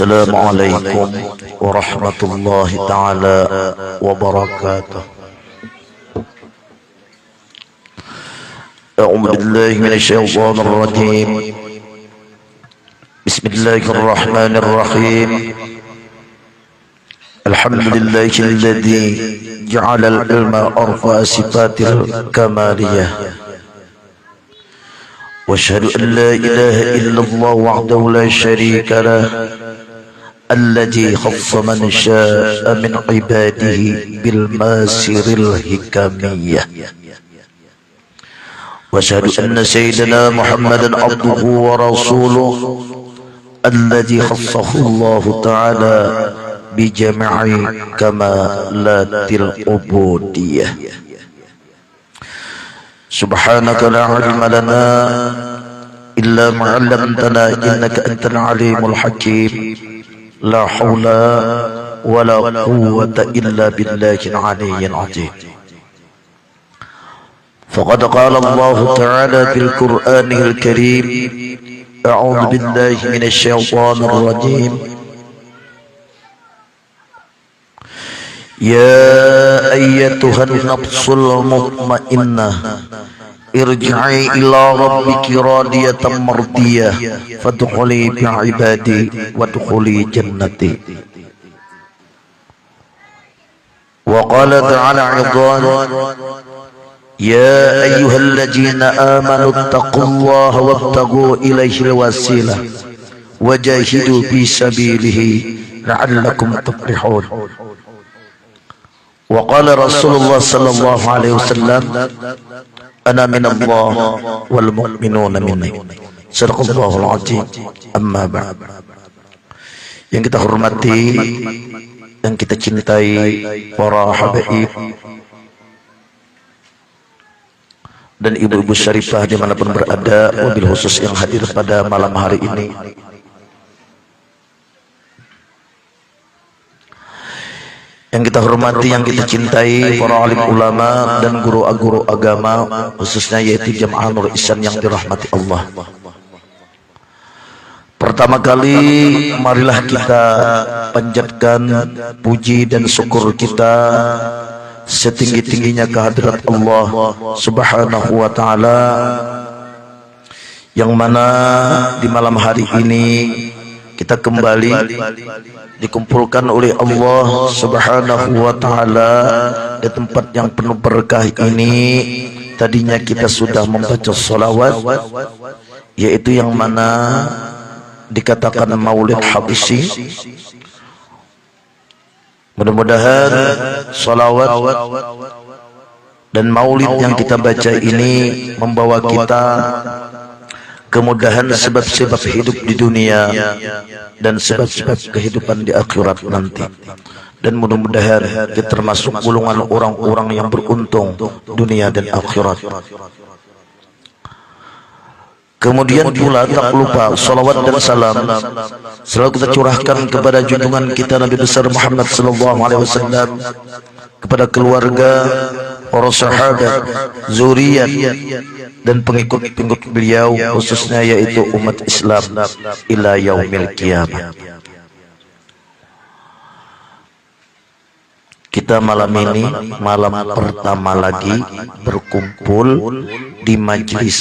Assalamualaikum warahmatullahi ta'ala wabarakatuh. A'udzu billahi minasyaitonir rajim. Bismillahirrahmanirrahim. Alhamdulillahilladzi ja'ala al-ilma arfa'a sifatil kamaliyah. واشهد ان لا اله الا الله وحده لا شريك له الذي خص من شاء من عباده بالماسر الحكميه واشهد ان سيدنا محمدا عبده ورسوله الذي خصه الله تعالى بجميع كمالات العبوديه. سبحانك لا علم لنا إلا ما علمتنا إنك أنت العليم الحكيم. لا حول ولا قوة إلا بالله العلي العظيم. فقد قال الله تعالى في القرآن الكريم: أعوذ بالله من الشيطان الرجيم. يا أيتها النفس المطمئنة ارجعي إلى ربك راضية مرضية فادخلي بعبادي وادخلي جنتي. وقال تعالى أيضا: يا أيها الذين آمنوا اتقوا الله وابتغوا إليه الوسيلة وجاهدوا في سبيله لعلكم تفلحون. وقال رسول الله صلى الله عليه وسلم: أنا من الله والمؤمنون مني. Sadaqallahul azim. Amma ba'd. Yang kita hormati, yang kita cintai para habaib dan ibu-ibu syarifah dimanapun berada, wabil khusus yang hadir pada malam hari ini. Yang kita hormati, yang kita cintai para alim ulama dan guru agama, khususnya yaitu Jamaah Nur Ihsan yang dirahmati Allah. Pertama kali marilah kita panjatkan puji dan syukur kita setinggi-tingginya kehadirat Allah Subhanahu wa taala, yang mana di malam hari ini kita kembali dikumpulkan oleh Allah Subhanahu wa taala di tempat yang penuh berkah ini. Tadinya kita sudah membaca salawat, yaitu yang mana dikatakan Maulid Habsyi. Mudah-mudahan salawat dan maulid yang kita baca ini membawa kita kemudahan sebab-sebab hidup di dunia dan sebab-sebab kehidupan di akhirat nanti. Dan mudah-mudahan kita termasuk golongan orang-orang yang beruntung dunia dan akhirat. Kemudian pula tak lupa salawat dan salam selalu kita curahkan kepada junjungan kita Nabi besar Muhammad sallallahu alaihi wasallam, kepada keluarga, para sahabat, zuriat dan pengikut-pengikut beliau, khususnya yaitu umat Islam ila yaumil qiyamah. Kita malam ini malam pertama lagi berkumpul di majlis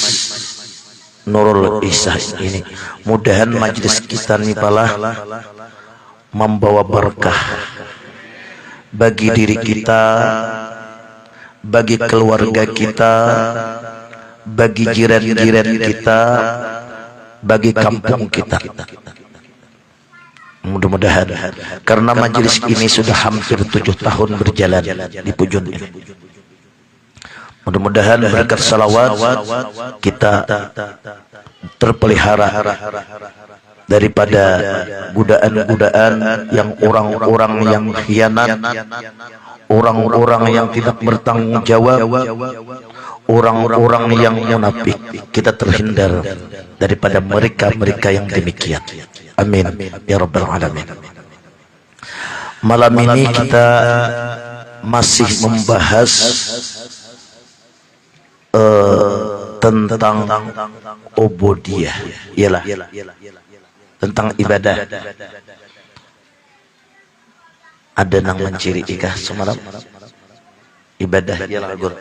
Nurul Ihsan ini. Mudahan majlis kita ini pala membawa berkah bagi diri kita, bagi keluarga kita, bagi jiran-jiran kita, bagi kampung kita. Mudah-mudahan, karena majelis ini sudah hampir 7 tahun berjalan di Pujon ini. Mudah-mudahan berkat salawat kita terpelihara daripada godaan-godaan yang orang-orang yang khianat, orang-orang yang tidak bertanggung jawab, orang-orang yang munafik. Kita terhindar daripada mereka-mereka yang demikian. Amin ya rabbal alamin. Malam ini kita masih membahas tentang ubudiyah, ialah tentang ibadah. Ada nang menciri ikah semalam ibadah ya lagur.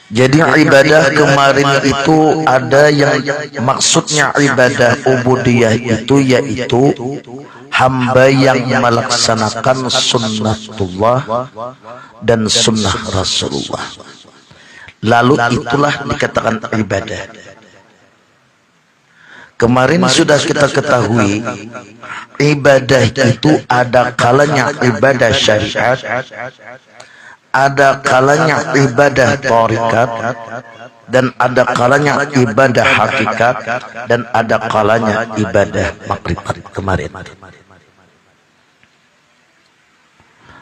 Jadi ibadah kemarin itu ada yang maksudnya ibadah ubudiyah itu yaitu hamba yang melaksanakan sunnatullah dan sunnah Rasulullah. Lalu itulah dikatakan ibadah. Kemarin sudah kita ketahui ibadah itu ada kalanya ibadah syariat, ada kalanya ibadah thariqat, dan ada kalanya ibadah hakikat, dan ada kalanya ibadah makrifat. Kemarin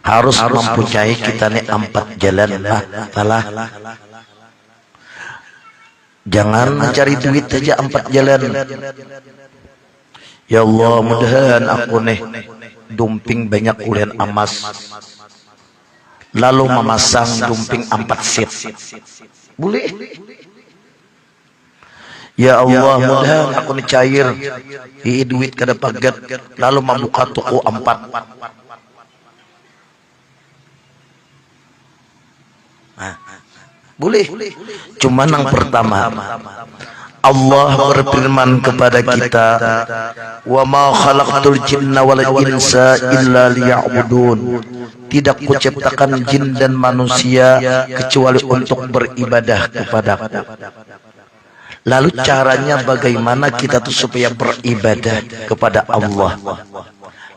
harus mempunyai kita nih 4 jalan lah. Jangan mencari duit aja 4 jalan. Ya Allah, mudahan aku nih dumping banyak ulian emas, lalu memasang dumping 4 seat. Boleh. Ya Allah, mudahan aku nih cair duit kada pagat, lalu membuka toko 4. Boleh. Cuma yang pertama, Allah berfirman kepada kita, wa ma khalaqtul jinna wal insa illa liya'budun. Tidak kuciptakan jin dan manusia kecuali untuk beribadah kepadaku. Lalu caranya bagaimana kita tuh supaya beribadah kepada Allah?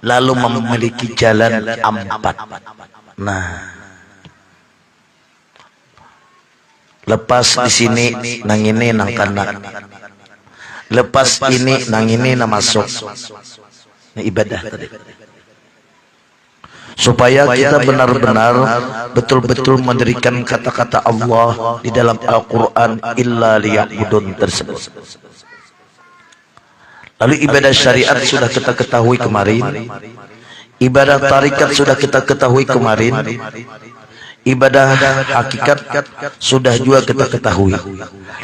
Lalu memiliki jalan 4. Nah, lepas di sini nang ini nang kanan, lepas ini nang ini nang masuk. Nah, ibadah tadi. Supaya kita benar-benar betul-betul mendirikan kata-kata Allah di dalam Al-Quran illa liya'budun tersebut. Lalu ibadah syariat sudah kita ketahui kemarin, ibadah tarikat sudah kita ketahui kemarin, ibadah hakikat sudah juga kita ketahui.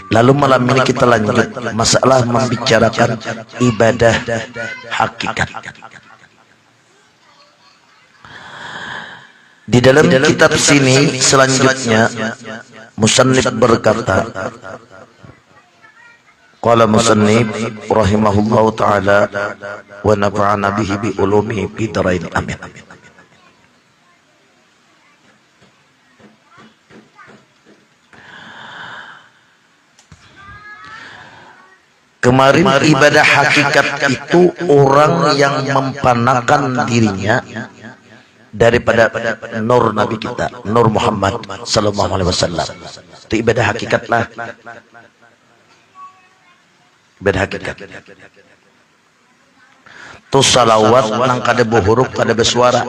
Lalu malam ini kita lanjut masalah membicarakan ibadah hakikat. Di dalam kitab sini selanjutnya musannif berkata, qala musannif rahimahullahu taala wa nafa'ana bihi bi ulumihi fi dharain amin. Kemarin ibadah hakikat itu orang yang mempanakan dirinya daripada nur Nabi kita, Nur Muhammad sallallahu alaihi wasallam. Itu ibadah hakikat lah. Ibadah hakikat. Tu salawat nang kada buhuruf kada bersuara.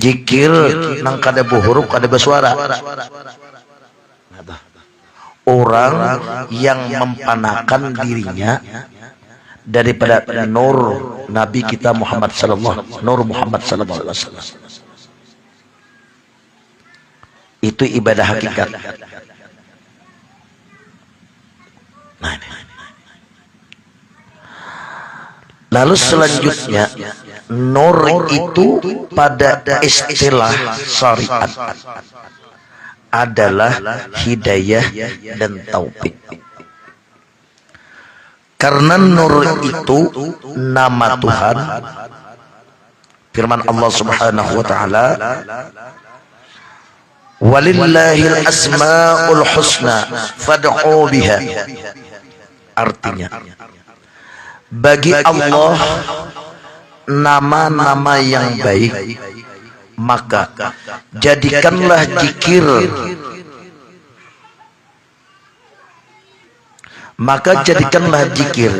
Zikir nang kada buhuruf kada bersuara. Orang yang mempanakan dirinya daripada nur Nabi kita Muhammad sallallahu alaihi wasallam. Itu ibadah hakikat. Nah, lalu selanjutnya nur itu pada istilah syariat adalah hidayah dan taufik. Karena nur itu nama Tuhan. Firman Allah Subhanahu wa taala, walillahil asmaul husna fad'u biha. Artinya, bagi Allah nama-nama yang baik, maka jadikanlah zikir, maka jadikanlah zikir.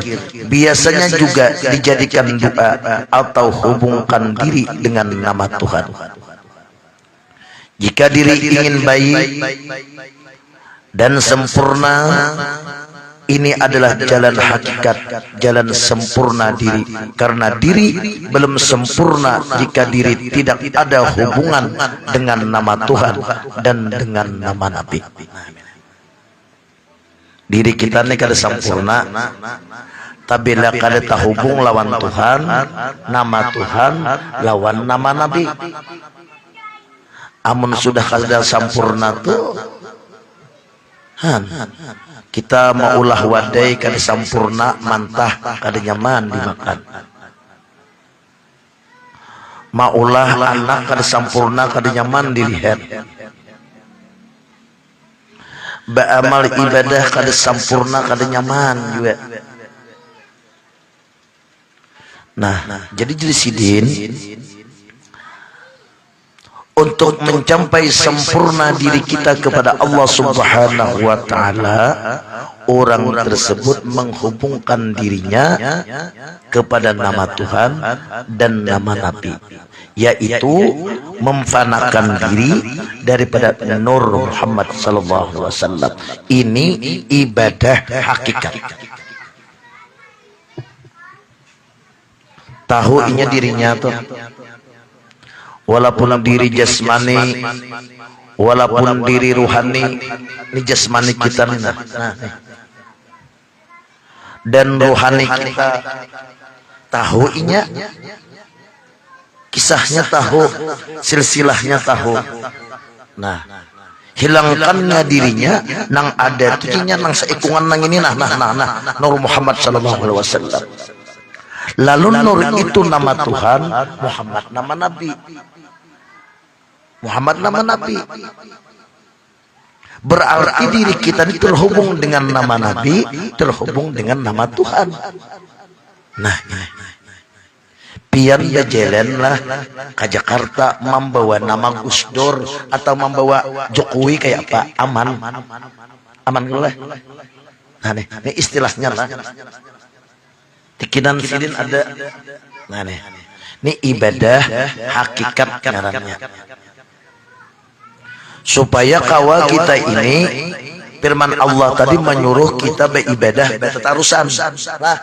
Biasanya juga dijadikan doa atau hubungkan diri dengan nama Tuhan. Jika diri ingin baik dan sempurna, ini adalah jalan hakikat, jalan sempurna diri. Karena diri belum sempurna jika diri tidak ada hubungan dengan nama Tuhan dan dengan nama Nabi. diri kita ini kada sempurna, tapi bila kada terhubung lawan Tuhan, nama Tuhan lawan nama Nabi. Amun sudah kada sempurna tuh, kita maulah wadai kada sempurna, mantah kada nyaman dimakan. Maulah anak kada sempurna, kada nyaman dilihat. Ba'amal ibadah kada sempurna, kada nyaman juga. Nah, jadi sidin untuk mencapai sempurna diri kita kepada Allah Subhanahu wa Ta'ala, orang tersebut menghubungkan dirinya kepada nama Tuhan dan nama Nabi, yaitu memfanakan diri daripada Nur Muhammad sallallahu alaihi wasallam. Ini ibadah hakikat. Tahu inya dirinya tuh, walaupun diri jasmani, walaupun diri ruhani, ini jasmani kita nih, nah. Dan ruhani kita tahu inya, kisahnya tahu, silsilahnya tahu. Nah, hilangkannya dirinya nang ada tujunya nang seikungan nang ini nah Nur Muhammad sallallahu alaihi wasallam. Lalu Nur itu nama Tuhan, Muhammad nama Nabi. Muhammad nama Nabi. Berarti diri kita ini terhubung dengan nama Nabi, terhubung dengan nama Tuhan. Nah, pian jalan lah ke Jakarta membawa nama Gus Dur atau membawa Jokowi kayak apa? Aman lah. Nah, ini istilahnya lah. Tikinan sidin ada. Nah, ini ibadah hakikat ngarannya. Supaya kawa kita ini, firman Allah tadi menyuruh kita beribadah bertatarusan. Nah,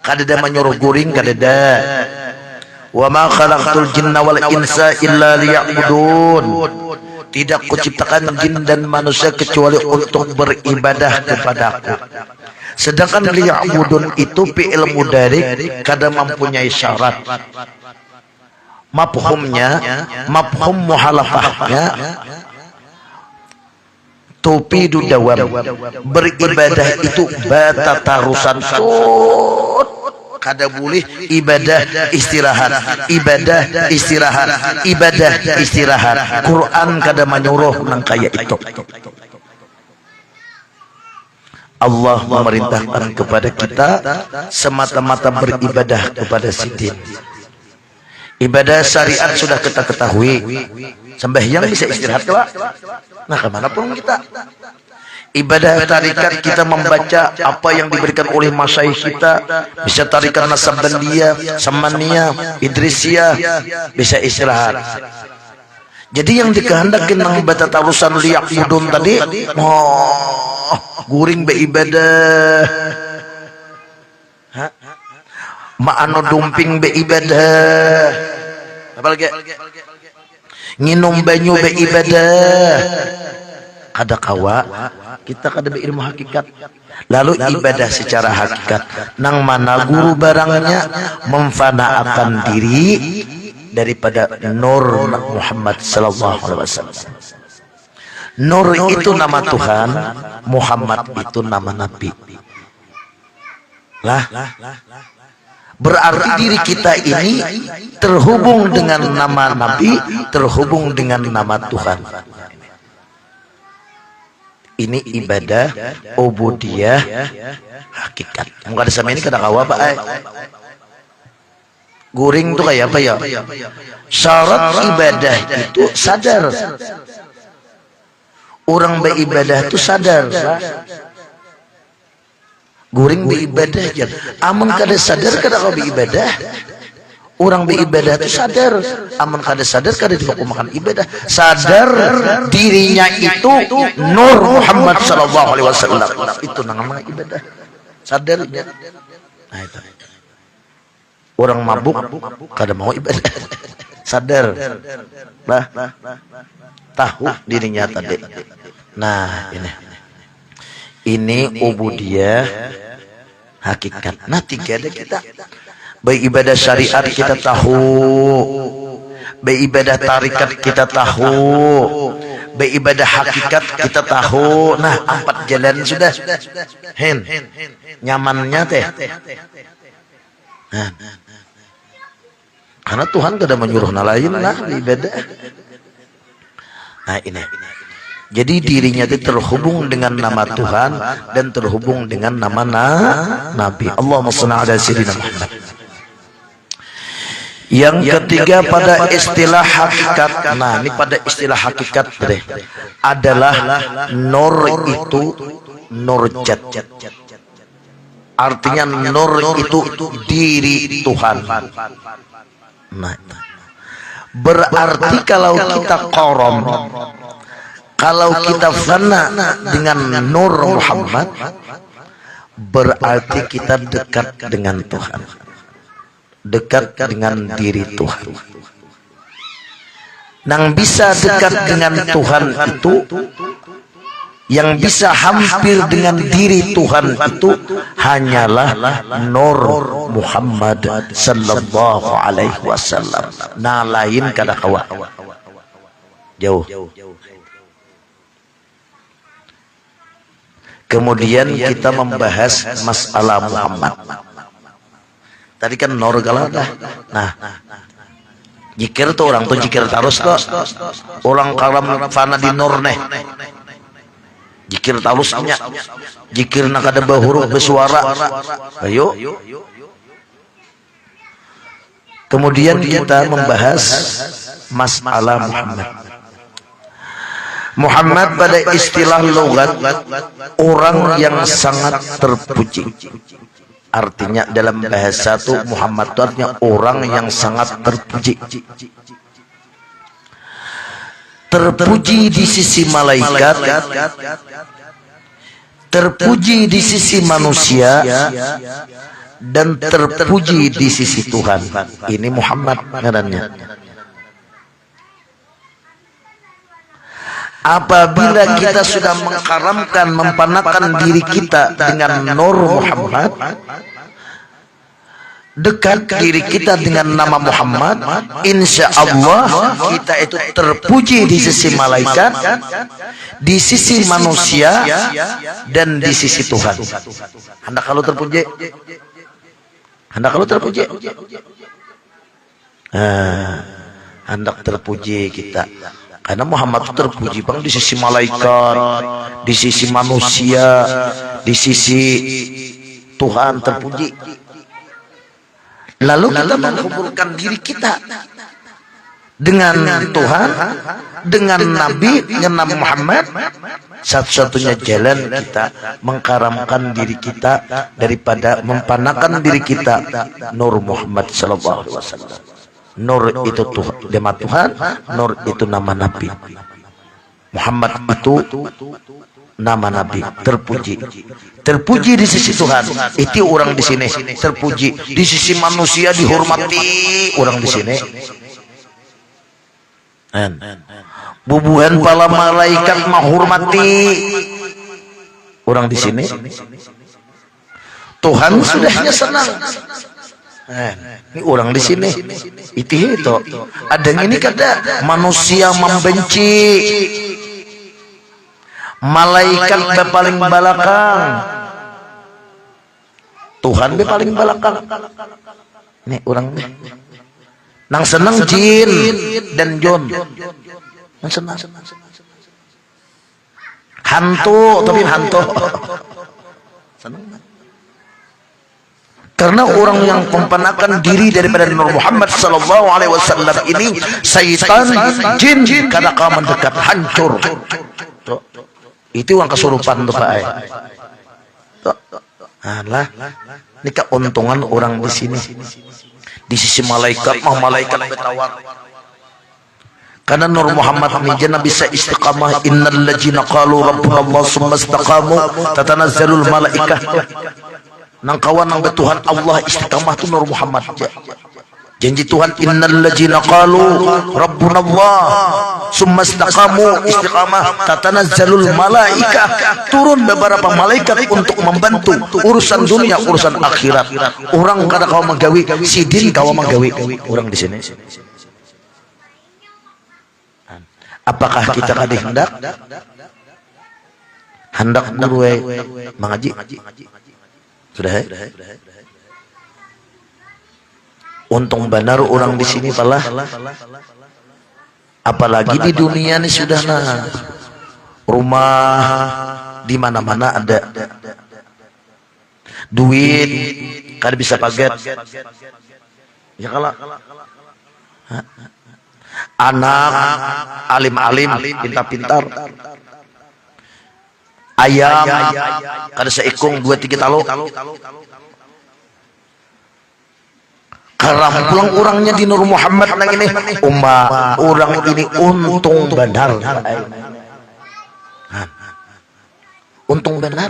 kadeda menyuruh guring, kadeda. Wa ma khalaqtul jinna wal insa illa liya'budun. Tidak kuciptakan jin dan manusia kecuali untuk beribadah kepadaku. Sedangkan liya'budun itu fi'il mudhari kada mempunyai syarat. Mafhumnya, mafhum muhalafahnya tufidu dawam. Beribadah itu batatarusan, kada boleh ibadah istirahat, ibadah istirahat, ibadah istirahat. Quran kada menyuruh nang kaya itu. Allah memerintahkan kepada kita semata-mata beribadah kepada sidin. Ibadah syariat sudah kita ketahui. Sembahyang bisa istirahat kelak. Nah, kemanapun kita. Ibadah tarikat kita membaca apa yang diberikan oleh masyayikh kita, bisa tarikat Nasabandiyah, Samaniyah, Idrisiyah, bisa istirahat. Jadi yang dikehendaki nang baca tarusan liya'budun tadi, guring beribadah, ma'ano dumping beribadah, apalagi nginum banyu beribadah. Kada kawa kita kada berilmu hakikat. Lalu ibadah secara hakikat nang mana guru barangnya memfanaakan diri daripada Nur Muhammad sallallahu alaihi wasallam. Nur itu nama Tuhan, Muhammad itu nama Nabi. Lah, berarti diri kita ini terhubung dengan nama Nabi, terhubung dengan nama Tuhan. Ini ibadah ubudiyah hakikat. Muka sama ini kada kawa Pak. Guring tuh kayak apa ya? Syarat ibadah itu sadar. Orang beribadah itu sadar. Guring beribadah aja. Amun kada sadar kada kau beribadah. Orang beribadah itu sadar. Amun kada sadar kada dilakukan ibadah. Sadar dirinya itu Nur Muhammad sallallahu alaihi wasallam. Itu namanya ibadah. Sadar. Nah itu. Orang mabuk kada mau ibadah. Sadar. Tahu dirinya tadi. Nah, ini. Ini ubudiyah hakikat. Nah, tiga ada kita. Beribadah syariat kita tahu, beribadah tarikat kita tahu, beribadah hakikat kita tahu. Nah, 4 jalan sudah. Nyamannya teh. Nah, karena Tuhan tidak menyuruh lain lah ibadah. Nah, ini. Jadi dirinya itu terhubung dengan nama Tuhan dan terhubung dengan nama Nabi. Allahumma shalli ala sayyidina Muhammad. Yang ketiga pada istilah hakikat. Nah, ini pada istilah hakikat deh, adalah nur itu nurjat. Artinya nur itu diri Tuhan. Nah, berarti kalau kita qaram, kalau kita fana dengan nur Muhammad, berarti kita dekat dengan Tuhan, dekat dengan diri Tuhan. Yang bisa dekat dengan Tuhan itu, yang bisa hampir dengan diri Tuhan itu hanyalah nur Muhammad sallallahu alaihi wasallam. Nah, lain kada kawa jauh. Kemudian kita membahas masalah Muhammad. Tadi kan nur galada. Nah, jikir tuh orang tuh jikir terus kok. Orang kalam fana di nur neh. Jikir terusnya. Jikir nak ada huruf bersuara. Ayo. Kemudian kita membahas masalah Muhammad. Muhammad pada istilah logat orang yang sangat terpuji. Artinya dalam bahasa itu Muhammad itu artinya orang yang sangat terpuji. Terpuji di sisi malaikat, terpuji di sisi manusia, dan terpuji di sisi Tuhan. Ini Muhammad ngarannya. Apabila kita sudah mengkaramkan, mempanakan diri kita dengan nur Muhammad, dekat diri kita dengan nama Muhammad, insya Allah kita itu terpuji di sisi malaikat, di sisi manusia, dan di sisi Tuhan. Hendak kalau terpuji, hendak kalau terpuji, hendak terpuji kita. Karena Muhammad itu terpuji bang di sisi malaikat, di sisi manusia, di sisi Tuhan terpuji. Lalu kita menghubungkan diri kita dengan Tuhan, dengan Nabi, dengan Nabi Muhammad. Satu-satunya jalan kita mengkaramkan diri kita daripada mempanakan diri kita nur Muhammad sallallahu alaihi wasallam. Nur itu Tuhan, nama Tuhan, nur itu nama Nabi. Muhammad itu nama Nabi, terpuji. Terpuji di sisi Tuhan, itu orang di sini terpuji. Di sisi manusia dihormati, orang di sini. Bubuhan para malaikat menghormati, orang di sini. Tuhan sudahnya senang. Ini orang di sini itu ada yang ini kada manusia membenci, malaikat be paling belakang, Tuhan be paling belakang. Ini orang nang senang jin dan John, nang senang hantu, tapi hantu senang. Karena orang yang mempanakan diri daripada Nur Muhammad sallallahu alaihi wasallam ini, syaitan, jin kada kau mendekat, hancur. Itu yang kesurupan tuh Pak. Alah, ini keuntungan orang di sini. Di sisi malaikat, malaikat betawar. Karena Nur Muhammad ini jangan bisa istiqamah. Innal ladzina qalu rabbuna Allah summa istaqamu tatanazzalul malaikah. Nang kawan nang Tuhan Allah istiqamah tu Nur Muhammad. Janji Tuhan, innal ladzina qalu rabbuna Allah summa istaqamu, istiqamah, tatanazzalul malaikah, turun beberapa malaikat untuk membantu urusan dunia, urusan akhirat. Orang kada kau menggawi sidin, kau menggawi orang di sini. Apakah kita kada hendak guru mengaji? Sudah untung benar orang di sini pala, apalagi di dunia ini sudah rumah di mana-mana ada, duit kada bisa paget ya, kalau anak alim-alim pintar-pintar, ayam kada seikung 2-3 talo, karena pulang orangnya di Nur Muhammad nang ini orang ini untung benar, untung benar.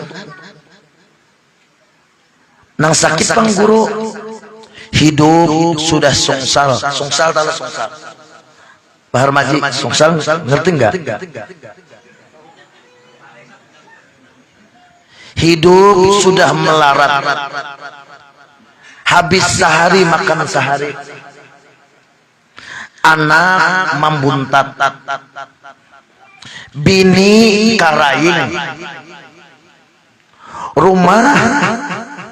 Nang sakit pang guru hidup sudah sungsal tala sungsal. Bahar Maji sungsal ngerti enggak? Hidup sudah melarat. Habis sehari makan sehari, anak membuntat, bini karaing, rumah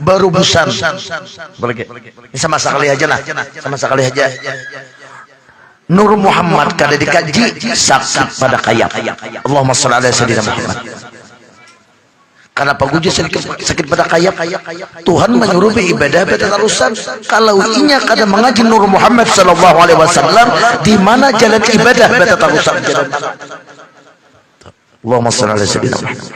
baru busan. Ini sama sekali aja nah, sama sekali aja. Nur Muhammad kada dikaji, sakit pada kayap. Allahumma shalli ala sayyidina Muhammad. Karena paguji sakit pada kayap, Tuhan menyuruh ibadah pada terusan. Kalau inya kada mengaji Nur Muhammad sallallahu alaihi wasallam, di mana jalan ibadah pada terusan? Allahumma shalli ala sayyidina Muhammad.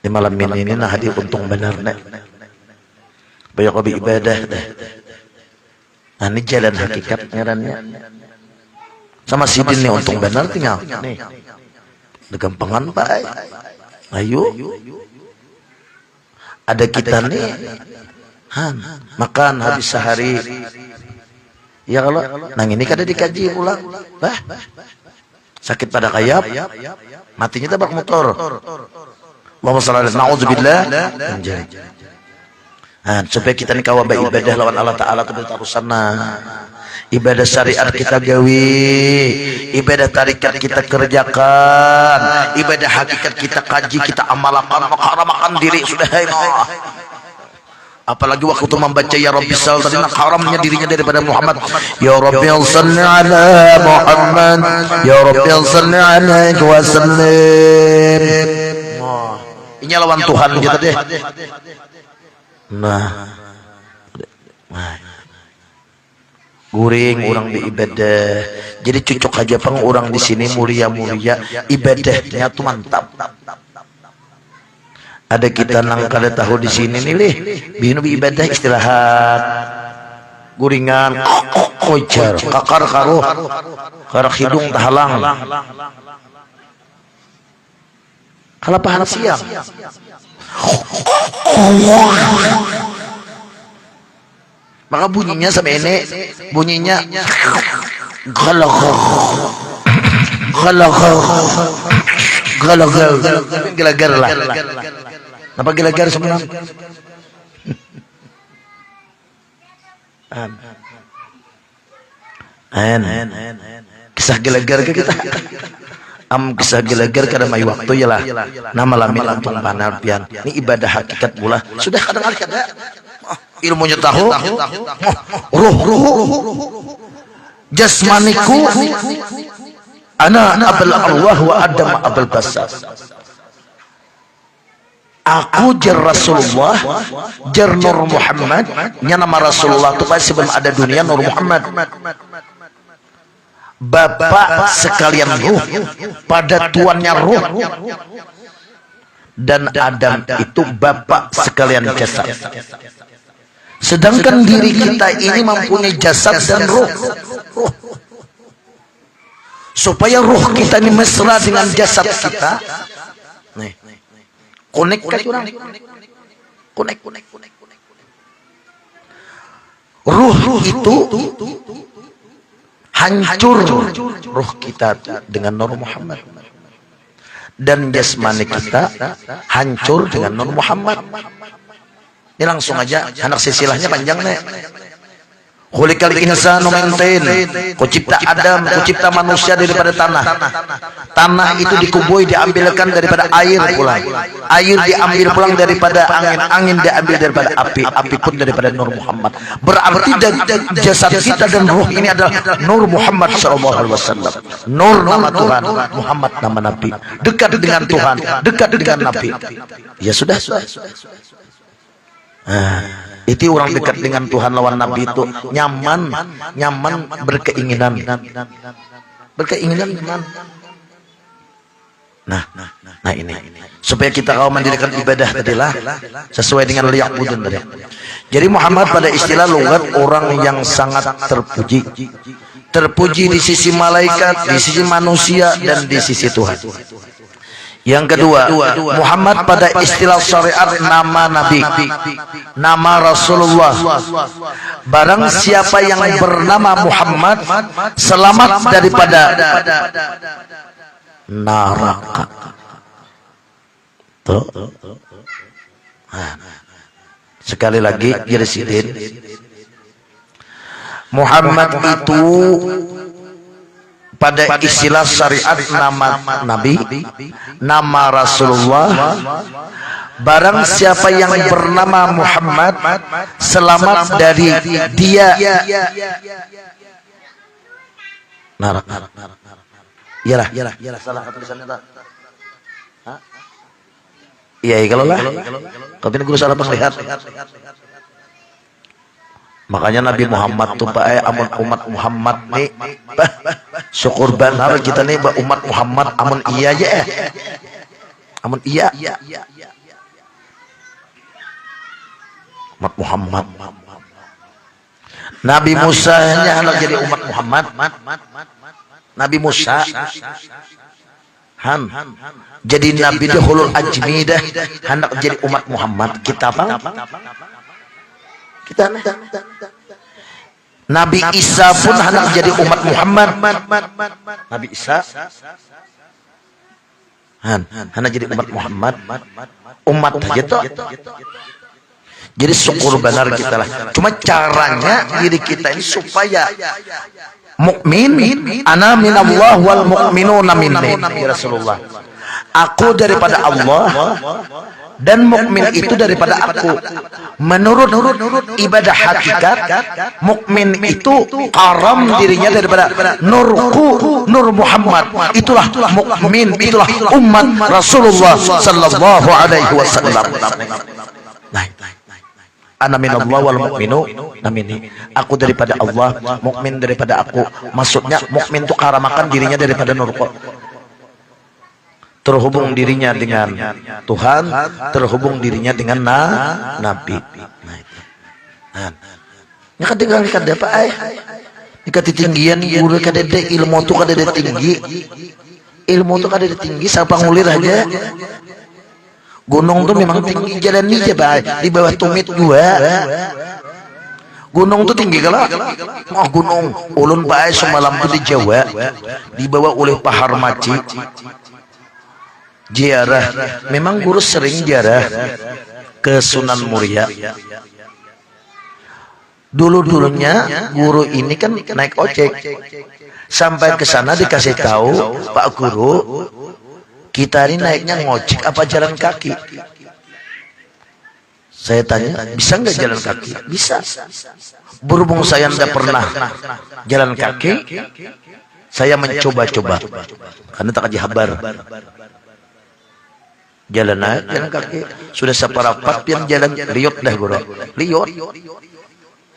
Di malam ini nah hadir untung benar nek. Banyak lebih ibadah dah. Nah, ini jalan hakikat ngarannya. Sama sidin nih untung benar tinggal. Nih. Gampangan Pak. Ayo. Ada kita nih makan habis sehari. Ya kalau nang ini kada dikaji ulang. Bah. Sakit pada kayap. Matinya tabrak motor. Allahumma shalli alaihi na'udzubillah. Supaya kita nih kawa ibadah lawan Allah Ta'ala terusan ibadah syariat kita gawi, ibadah tarikat kita kerjakan, ibadah hakikat kita kaji, kita amalkan, mengharamkan diri sudah. Apalagi waktu itu membaca ya Rabbi sal tadi nak haramnya dirinya daripada Muhammad. Ya Rabbi salli ala Muhammad, ya Rabbi salli alaihi wasallam. Ini lawan Tuhan kita deh. Nah. Guring orang beribadah, jadi cocok aja pang orang di sini mulia ibadahnya tuh mantap. Ada kita nang kada tahu di sini nih lih, binu ibadah istirahat, guringan, kocar, kakar karuh, karak hidung tahalang, kalapahan siang. Maka bunyinya sama ini, bunyinya gelagar lah. Apa gelagar semua? Kisah gelagar ke kita? Kisah gelagar kada mai waktu ya lah. Nama lamin antung panal pian. Ini ibadah hakikat pula. Sudah kadang-kadang kada. Ilmunya tahu, ruh jasmaniku ana abal arwah wa adam abal basar. Aku jar Rasulullah, jar Nur Muhammad, nya nama Rasulullah itu pasti sebelum ada dunia Nur Muhammad. Bapak sekalian ruh, pada tuannya ruh, dan Adam itu bapak sekalian jasad. Sedangkan diri kita ini mempunyai jasad dan ruh. Supaya ruh kita ini mesra dengan jasad kita. Nih. Konek kan orang. Konek. Ruh itu hancur, ruh kita dengan Nur Muhammad, dan jasmani kita hancur dengan Nur Muhammad. Ini langsung aja, anak silsilahnya panjang nih. Khuliqal insanu min tin. Ku cipta Adam, ku cipta manusia daripada tanah. Tanah itu dikubui, diambilkan daripada air pula. Air diambil pulang daripada angin, angin diambil daripada api, api pun daripada Nur Muhammad. Berarti jasad kita dan ruh ini adalah Nur Muhammad sallallahu alaihi wasallam. Nur nama Tuhan, Muhammad nama Nabi. Dekat dengan Tuhan, dekat dengan Nabi. Ya sudah. Itu orang dekat dengan Tuhan lawan Nabi itu nyaman berkeinginan nyaman. Nah ini supaya kita kau mendirikan ibadah tadilah sesuai dengan liyaqbudun tadi. Jadi Muhammad pada istilah logat orang yang sangat terpuji di sisi malaikat, di sisi manusia, dan di sisi Tuhan. Yang kedua, Muhammad pada istilah syariat nama Nabi, nama Rasulullah. Barang siapa yang bernama Muhammad selamat daripada neraka. Tuh. Sekali lagi jelasin, Muhammad itu pada istilah syariat nama Nabi, nama Rasulullah. Barang siapa yang bernama Muhammad selamat dari dia neraka. Iyalah, salah tulisannya tak? Iya, kalau lah. Tapi ini guru salah penglihat. Makanya Nabi Muhammad tuh Pak, amun umat Muhammad nih, syukur benar kita nih umat Muhammad, amun iya ya, amun iya, umat Muhammad. Nabi Musa hanya hendak jadi umat Muhammad. Nabi Musa jadi Nabi Dahulul Ajmidah hendak jadi umat Muhammad. Kita apa? Kita Nabi Isa pun hendak jadi umat Muhammad. Nabi Isa hendak jadi umat Muhammad. Umat aja tuh. Jadi syukur benar kita lah. Cuma caranya diri kita ini supaya mukmin, ana minallah wal mu'minuna minni, ya Rasulullah. Aku daripada Allah dan mukmin itu daripada aku. Menurut ibadah hakikat, mukmin itu haram dirinya daripada nurku, Nur Muhammad. Itulah mukmin, itulah umat Rasulullah sallallahu alaihi wasallam. Ana minallah wal mu'minu namini. Aku daripada Allah, mukmin daripada aku. Maksudnya mukmin itu karamakan dirinya daripada nurku. Terhubung dirinya dengan Tuhan, terhubung dirinya dengan Nabi. Ya kan tinggal kada apa Jika tinggian guru kada ilmu tu kada tinggi. Ilmu tu kada tinggi siapa ngulir aja. Gunung tuh memang tinggi, jalan ni aja baik di bawah tumit gua. Gunung tuh tinggi kalau gunung ulun baik semalam tuh di Jawa dibawa oleh Pahar Maci ziarah. Memang guru sering ziarah ke Sunan Muria. Dulunya guru ini kan naik ojek sampai ke sana dikasih tahu Pak Guru, kita ini naiknya ngojek apa jalan kaki? Saya tanya, bisa nggak jalan kaki? Bisa. Berhubung saya tidak pernah jalan kaki, saya mencoba-coba. Karena tak ada kabar. Jalan kaki. Sudah separapat yang jalan liot dah guru. Liot.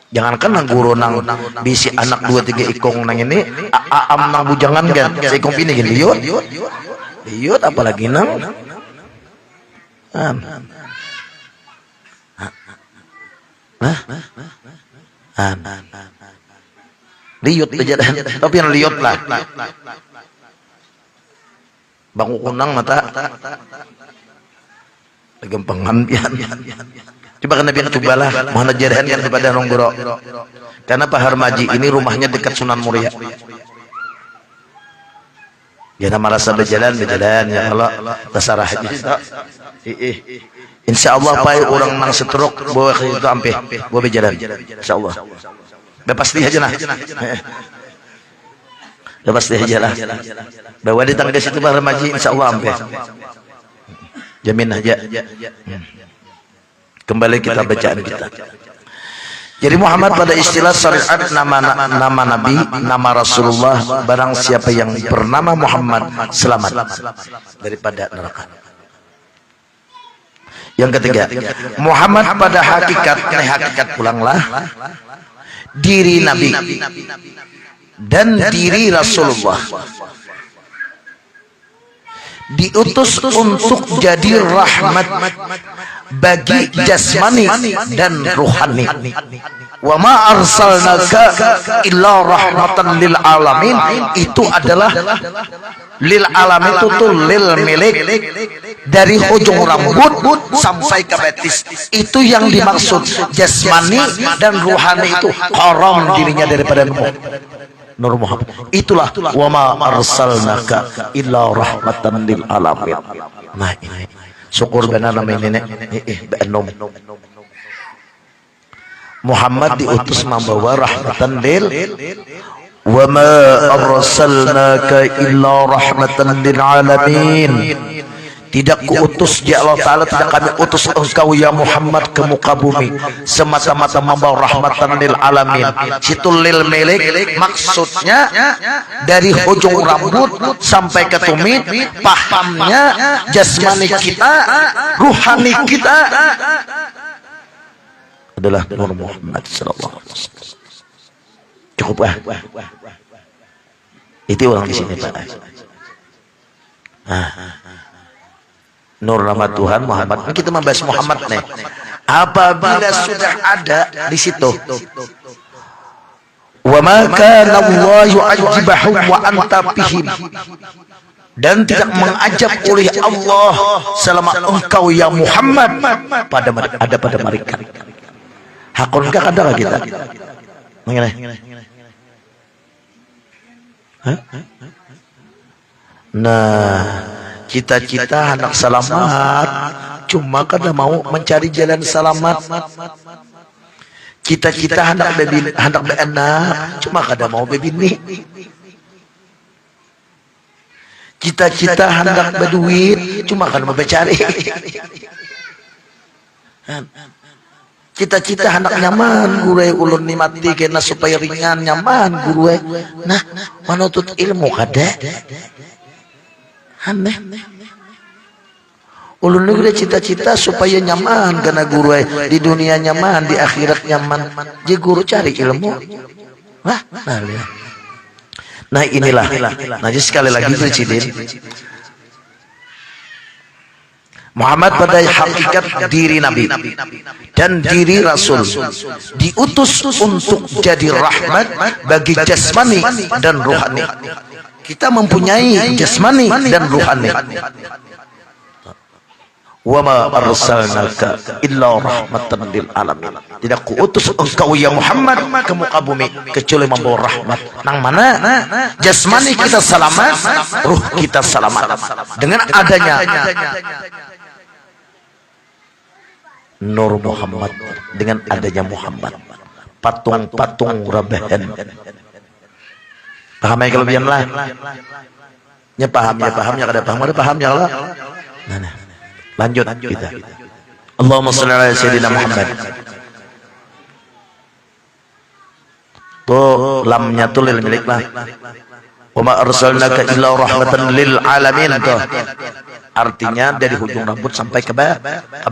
Jangankan nang guru nang bisi anak 2-3 ikong nang ini, aam nang bujangan kan, seikong ini gini liot. Liot apalagi nang liot aja, tapi yang liot lah bangku kunang mata gampangan pian Coba kena biar cobalah mohon ajarkan kepada Ronggoro. Karena Pak Harmaji ini rumahnya dekat Sunan Muria. Jangan merasa berjalan ya Allah terserah aja. Insya Allah pai orang nang setruk bawa ke itu ampe bawa berjalan. Insya Allah. Pasti aja lah. Pasti aja lah. Bawa di tangga situ Pak Harmaji insya Allah ampe. Jamin aja. Kembali kita bacaan kita. Jadi Muhammad pada istilah syariat nama Nabi, nama Rasulullah, barang siapa yang bernama Muhammad selamat daripada neraka. Yang ketiga, Muhammad pada hakikat pulanglah diri Nabi dan diri Rasulullah. Diutus untuk jadi rahmat bagi jasmani dan ruhani. Wa ma arsalnaka illa rahmatan lil alamin, itu adalah lil alamin itu tuh lil milik, dari ujung rambut sampai ke betis. Itu yang dimaksud jasmani dan ruhani itu haram dirinya daripada Nur Muhammad. Itulah wa ma arsalnaka illa rahmatan lil alamin. Nah ini syukur benar nama ini benom. Muhammad diutus membawa rahmatan lil wa ma arsalnaka illa rahmatan lil alamin. Tidak kuutus ya Allah Ta'ala, tidak kami utus engkau ya Muhammad ke muka bumi semata-mata membawa rahmatan lil alamin. Situ lil milik maksudnya dari ujung rambut sampai ke tumit, pahamnya jasmani kita, ruhani kita adalah Nur Muhammad sallallahu alaihi wasallam. Cukup itu orang di sini Pak. Nur nama Tuhan Muhammad. Kita membahas Muhammad nih. Apabila sudah ada di situ, wa ma kana Allah yu'ajibahum wa anta bihim, dan tidak mengajab oleh Allah selama engkau ya Muhammad pada mereka. Hakun enggak ada lagi kita. Mengenai. Nah, cita-cita anak selamat, cuma kada mau mencari jalan selamat. Cita-cita anak beanak, cuma kada mau bebini. Cita-cita hendak berduit, cuma kada mau bercari. Cita-cita hendak nyaman, gurue ulun nimati kena supaya ringan nyaman gurue. Nah, manutut ilmu kada. Aneh. Ulun negeri cita-cita supaya nyaman karena guru di dunia nyaman, di akhirat nyaman. Jadi guru cari ilmu. Nah inilah. Nah jadi sekali lagi Presiden Muhammad pada hakikat diri Nabi dan diri Rasul, diutus untuk jadi rahmat bagi jasmani dan ruhani. Kita mempunyai jasmani dan ruhani. Wa ma arsalnaka illa rahmatan lil alamin. Tidak kuutus engkau ya Muhammad ke muka bumi kecuali membawa rahmat. Nang mana jasmani kita selamat, ruh kita selamat. Dengan adanya Nur Muhammad, dengan adanya Muhammad, patung-patung rabahan. Paham ya kelebihan lah? Ya pahamnya kada paham ada pahamnya lah. Nah. Lanjut kita. Allahumma shalli ala sayyidina Muhammad. Tuh lamnya tuh lil milik lah. Wa ma arsalnaka illa rahmatan lil alamin tuh. Artinya dari ujung rambut sampai ke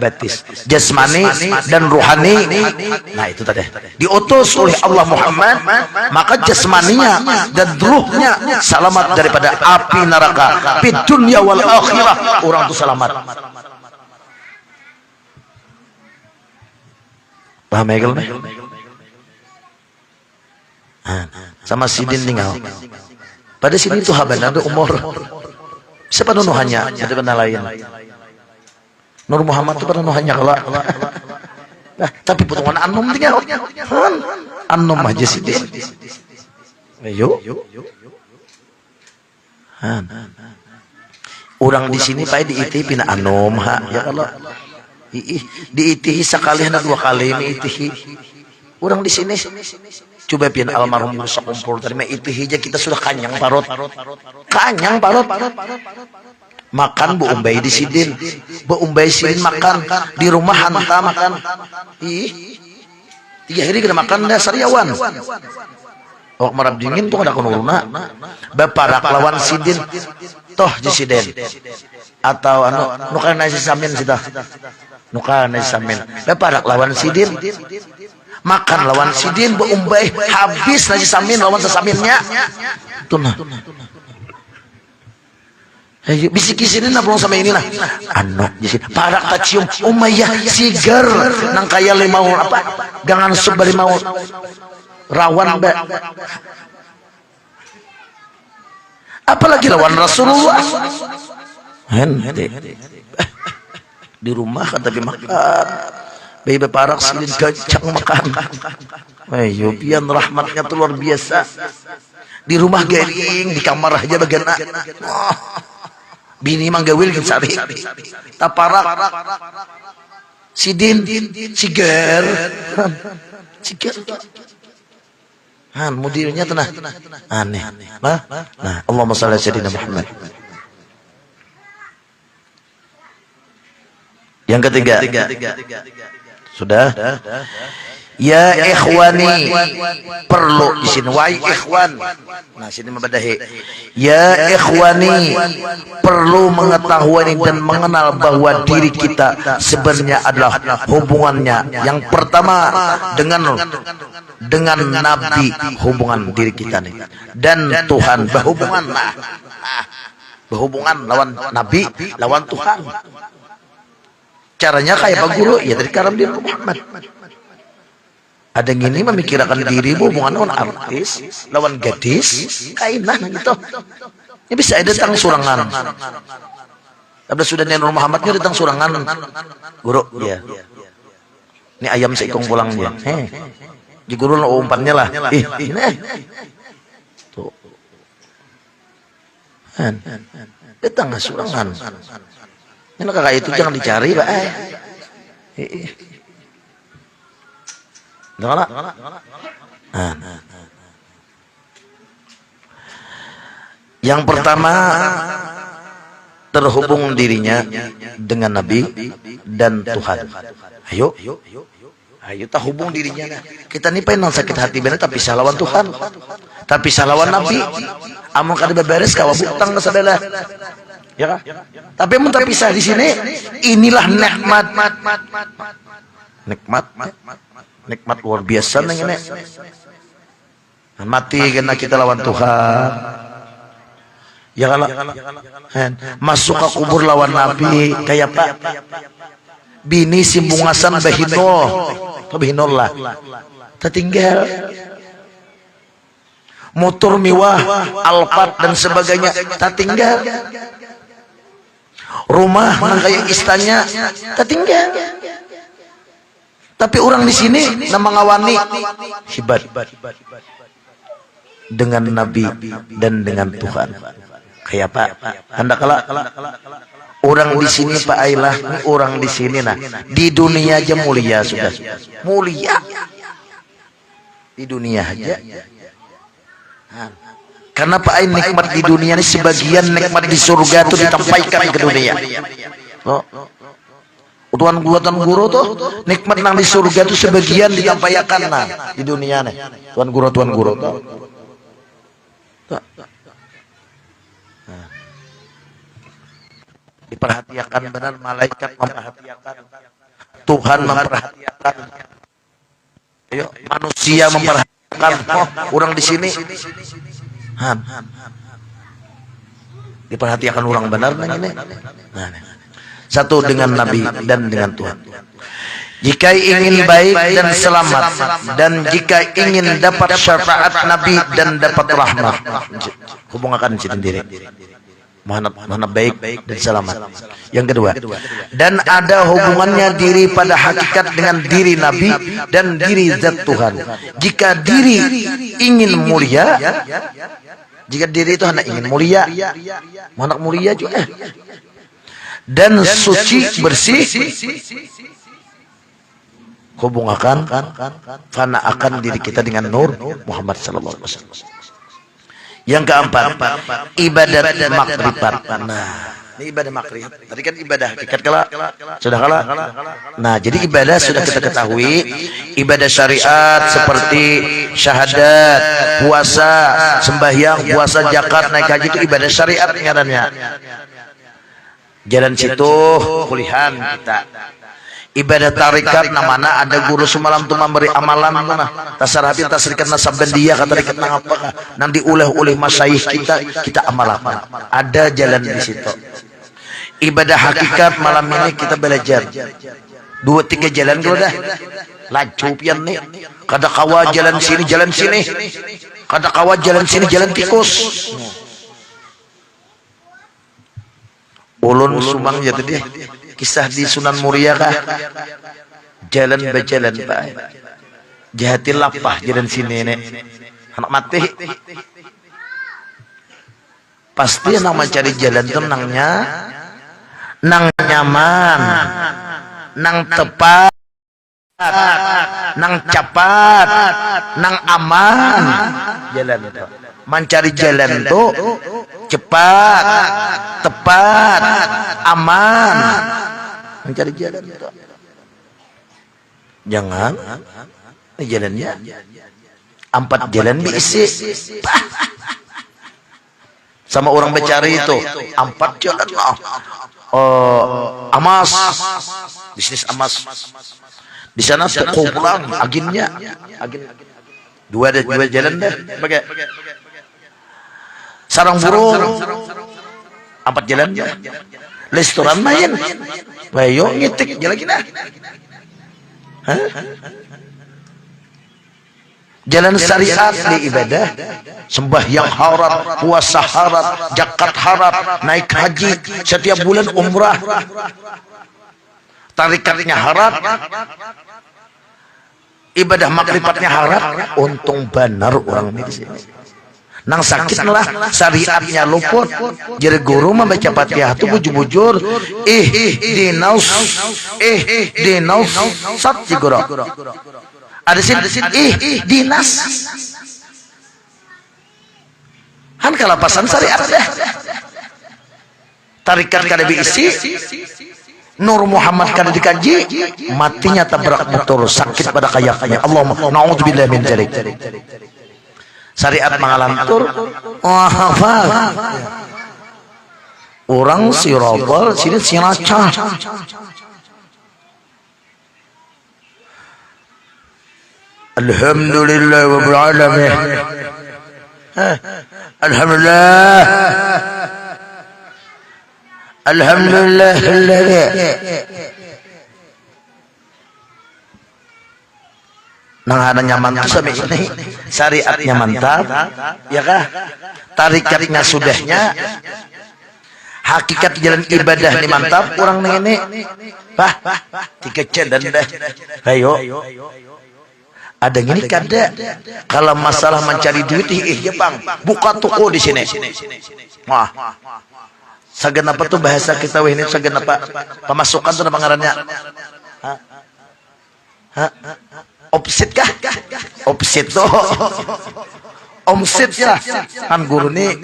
betis. Jasmani dan ruhani. Nah itu tadi. Diutus oleh Allah Muhammad, maka jasmaninya dan ruhnya selamat daripada api neraka. Di dunia wal akhirah orang itu selamat. Paham ya kalau sama sidin tinggal. Pada sini itu haban ada umur. Siapa nunuhannya? Ada benda lain. Nur Muhammad itu pada nunuhannya kalau Nah, tapi potongan anom tinggal. Anom aja sih. Ayo. Orang di sini Pak diitihi pina anom ha. Ya kalau diitihi sekali hanya 2 kali diitihi. Orang di sini coba pian almarhum Musa kumpul tadi itihi aja kita sudah kanyang parot. Kanyang parot. Makan Bu Umbai di sidin. Bu Umbai sidin makan di rumah hanta makan. 3 hari kena makan dah sariawan. Oh marab dingin tuh ada kunuruna. Baparak lawan sidin. Toh di sidin. Atau anu nukan nasi samin sita. Nukan nasi samin. Baparak lawan sidin. Makan lawan sidin Bu Umbai habis nasi samin lawan sasaminnya. Tuh nah. Ayo bisiki sini nah belum sama ini nah. Anu di sini parak kacium Umayyah sigar nang kaya limau apa? Gangan subari mau rawan mbak. Apalagi lawan Rasulullah. Di rumah kan tapi makan. Bayi parak silin gacang makan. Ayo pian rahmatnya tuh luar biasa. Di rumah garing, di kamar aja bagian bini manggawil kan sari. Taparak sidin sigar. Mudirnya tenah. Aneh. Nah, Allahumma shalli ala sayyidina Muhammad. Yang ketiga. Sudah? Ya ikhwani, perlu di sini wahai ikhwan. Nah, sini membadahi. Ya ikhwani, perlu mengetahui dan mengenal bahwa diri kita sebenarnya adalah hubungannya yang pertama dengan Nabi, hubungan diri kita nih, dan Tuhan, berhubungan lawan Nabi, lawan Tuhan. Caranya kayak Pak Guru, ya dari karam diri Muhammad. Ada yang ini memikirkan diri hubungan lawan artis, lawan gadis, kainah gitu. Ini bisa ada datang surangan. Tapi sudah Nur Muhammadnya datang surangan. Guru, ya. Ini ayam seikong pulangnya. Di guru lo umpannya lah. Tuh. Datang surangan. Ini kakak itu jangan dicari, Pak. Yang pertama terhubung dirinya dengan Nabi dan Tuhan. Ayo hubung dirinya. Kita nih pengen sakit hati bener tapi salawan Tuhan, tapi salawan Nabi. Amun kada beberes kawa butang sabelah. Ya kah? Tapi mun terpisah di sini, inilah nikmat luar biasa neng ini. Mati karena kita lawan Tuhan. Ya kalau masuk ke kubur lawan Nabi kayak Pak bini simbungasan bahinol lah tertinggal motor mewah Alphard dan sebagainya tertinggal rumah kayak istana tertinggal. Tapi orang di sini nama ngawani hebat dengan Nabi dan dengan Tuhan. Kayak Pak, anda kala orang di sini Pak Ailah, orang di sini nah di dunia aja mulia sudah, mulia di dunia aja. Karena Pak Ain nikmat di dunia ini sebagian nikmat di surga itu ditampaikan ke dunia. Tuan guru tuh nikmat nang di surga itu sebagian ditampaikan nah di dunia nih. Tuan guru tuh. Diperhatikan benar, malaikat memperhatikan, Tuhan memperhatikan, ayo manusia memperhatikan. Orang di sini diperhatikan orang benar nang ini. Satu dengan Nabi dan dengan Tuhan. Jika ingin baik dan selamat, dan jika ingin dapat syafaat Nabi dan dapat rahmat, hubungkan sendiri. mana baik dan selamat. Yang kedua, dan ada hubungannya diri pada hakikat dengan diri Nabi dan diri zat Tuhan. Jika diri ingin mulia, jika diri itu hendak ingin mulia, hendak mulia juga, dan suci bersih, hubungkan fana akan diri kita dengan nur Muhammad sallallahu alaihi wasallam. Yang keempat, ibadat makrifat. Nah, ini ibadah makrifat. Tadi kan ibadah hakikat sudah kalah. Nah, jadi ibadah sudah kita ketahui. Ibadah syariat seperti syahadat, puasa, sembahyang, puasa, zakat, naik haji itu ibadah syariat ngarannya. Jalan situ kulihan kita. Ibadah tarikat namana ada guru semalam tuh memberi amalan mana tasarabin tasrikan nasab dia kata tarikat nang apa nanti uleh-uleh masyayikh kita amalan ada jalan di situ. Ibadah hakikat malam ini kita belajar 2-3 jalan kalau dah laju pian nih kada kawa jalan sini kada kawa jalan sini jalan tikus ulun sumang ya tadi kisah di Sunan Muria kah jalan berjalan Pak jahati lapah jalan sini nek anak mati pasti yang mencari jalan itu nang nyaman nang tepat nang cepat nang aman jalan itu mencari jalan itu cepat tepat aman mencari jalan itu jangan jalannya 4 jalan diisi sama orang mencari itu 4 jalan emas bisnis emas di sana toko pulang aginnya dua jalan deh pakai sarang burung 4 jalan restoran main bayo ngitik jalan kita jalan syariat di ibadah sembahyang haram puasa haram zakat haram naik haji setiap bulan umrah tarikatnya haram ibadah makrifatnya haram untung benar orang di sini nang sakit lah syariatnya luput jadi guru membaca Fatihah itu bujur-bujur dinaus sat guru ada sini dinas kan kalapasan syariat dah tarikat kada diisi Nur Muhammad kada dikaji matinya tabrak motor sakit pada kayaknya Allahumma na'udzubillah min dzalik syariat mengalantur hafal orang sirabal sini siracah alhamdulillah rabbil alamin alhamdulillah alhamdulillah nang ada nyaman sami ini syariatnya mantap ya kah tarikatnya sudahnya hakikat jalan ibadah ini mantap kurang ini bah 3 jalan dah ayo ada gini kada kalau masalah mencari duit ya bang buka toko di sini wah sagenapa tuh bahasa kita ini sagenapa pemasukan tuh apa ngarannya opsit kah? Opsit tuh omset ya kan guru nih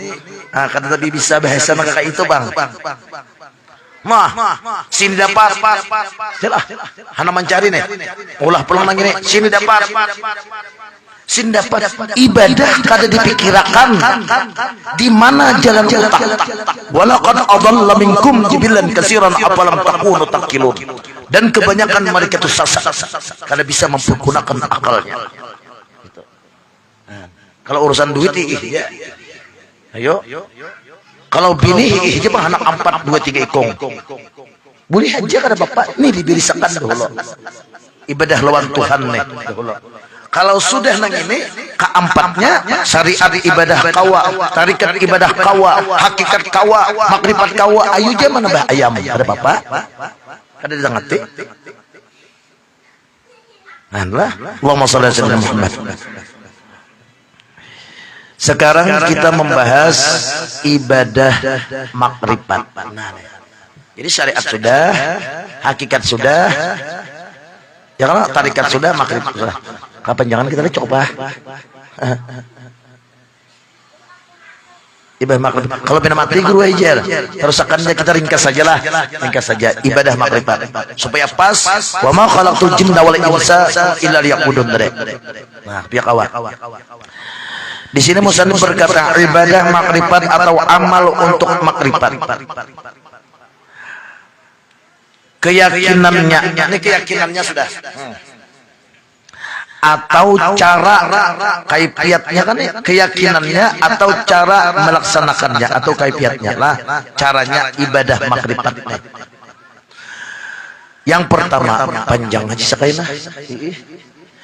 kata tapi bisa bahasa maka kayak itu bang sini dapat jelah hana mencari nih ulah pulang lagi nih sini dapat ibadah kada dipikirakan di mana jalan otak walaqad adalla minkum jibilan katsiran apalam takunu taqilun dan kebanyakan mereka itu sesat karena bisa mempergunakan akalnya gitu. Kalau urusan duit iya ayo kalau bini aja mah anak 4 2 3 ikong boleh aja kada bapak nih dibirisakan dulu ibadah lawan Tuhan nih dulu. Kalau sudah nang ini keempatnya syariat ibadah kawa, tarikat ibadah kawa, hakikat kawa, makrifat kawa. Ayu je mana bah ayam ada apa? Ada di tengah tik. Nah, Allahumma shalli ala sayyidina Muhammad. Sekarang kita membahas ibadah makrifat. Jadi syariat sudah, hakikat sudah, ya kalau tarikat sudah, makrifat sudah. Kapan jangan kita coba? Ibadah makrifat. Kalau bina mati guru aja, terus akannya kita ringkas sajalah, ringkas saja ibadah makrifat supaya pas. Wa ma khalaqtul jinna wal insa illa liya'budun. Nah, pihak awal. Di sini musannif berkata ibadah makrifat atau amal untuk makrifat. Keyakinannya, ini keyakinannya sudah. Atau cara kaifiatnya kan keyakinannya atau cara melaksanakannya atau kaifiatnya lah caranya ibadah makrifat. Yang pertama panjang haji sakaina.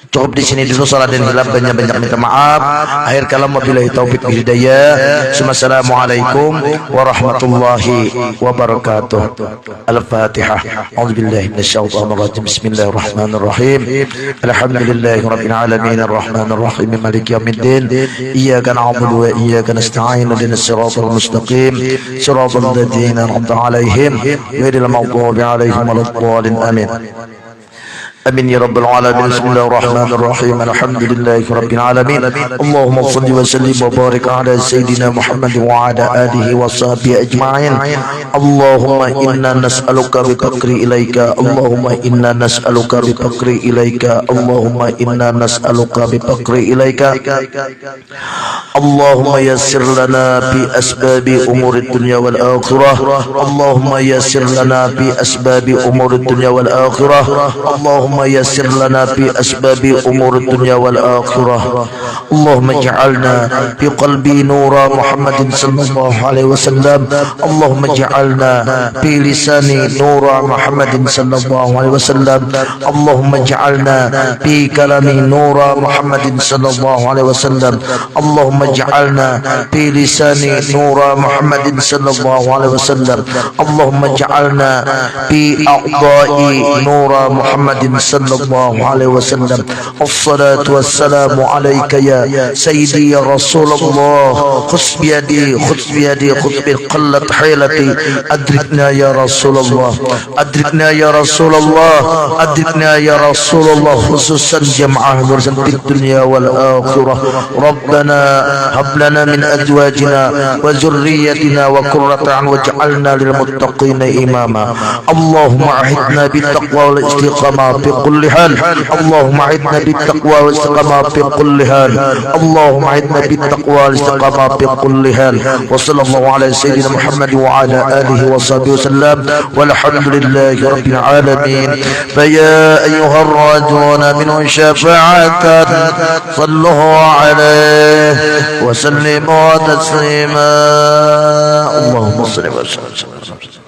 Cukup di sini dulu salah dan hilaf, banyak-banyak minta maaf. Akhir kalam wabillahi taufiq wal hidayah. Assalamualaikum warahmatullahi wabarakatuh. Al-Fatihah. A'udzubillahi minasyaitonir rajim. Bismillahirrahmanirrahim. Alhamdulillahirabbil alamin arrahmanir rahim maliki yaumiddin. Iyyaka na'budu wa iyyaka nasta'in ihdinas siratal mustaqim. Siratal ladzina an'amta 'alaihim ghairil maghdubi 'alaihim waladdallin. Amin. Amin ya rabbal alamin. Bismillahirrahmanirrahim. Alhamdulillahi rabbil alamin. Allahumma shalli wa sallim wa barik ala sayyidina Muhammad wa ala alihi wa sahbihi ajma'in. Allahumma inna nas'aluka bi faqri ilaika. Allahumma inna nas'aluka bi faqri ilaika. Allahumma inna nas'aluka bi faqri ilaika. Allahumma yassir lana bi asbabi umuri dunya wal akhirah. Allahumma yassir lana bi asbabi umuri dunya wal akhirah. Allahumma يسر لنا في أسباب أمور الدنيا والآخرة. اللهم اجعلنا في قلبي نور محمد صلى الله عليه وسلم. اللهم اجعلنا في لساني نور محمد صلى الله عليه وسلم. اللهم اجعلنا في كلامي نور محمد صلى الله عليه وسلم. اللهم اجعلنا في لساني نور محمد صلى الله عليه وسلم. اللهم اجعلنا في أعضائي نور محمد صلى الله عليه وسلم. الصلاة والسلام عليك يا سيدي يا رسول الله. خذ بيدي خذ بيدي خذ بقلة حيلتي. أدركنا يا رسول الله. أدركنا يا رسول الله. أدركنا يا رسول الله. خصوصا جمعه في الدنيا والآخرة. ربنا هب لنا من أزواجنا وذريتنا وقرة أعين واجعلنا للمتقين إماما. اللهم أعدنا بالتقوى والاستقامة في كل حال. اللهم أعدنا بالتقوى والاستقامة في كل حال. اللهم أعدنا بالتقوى والاستقامة في كل حال. وصلى الله على سيدنا محمد وعلى آله وصحبه وسلم والحمد لله رب العالمين. فيا أيها الراجون منه شفاعة صلوا عليه وسلموا تسليما. اللهم صل وسلم.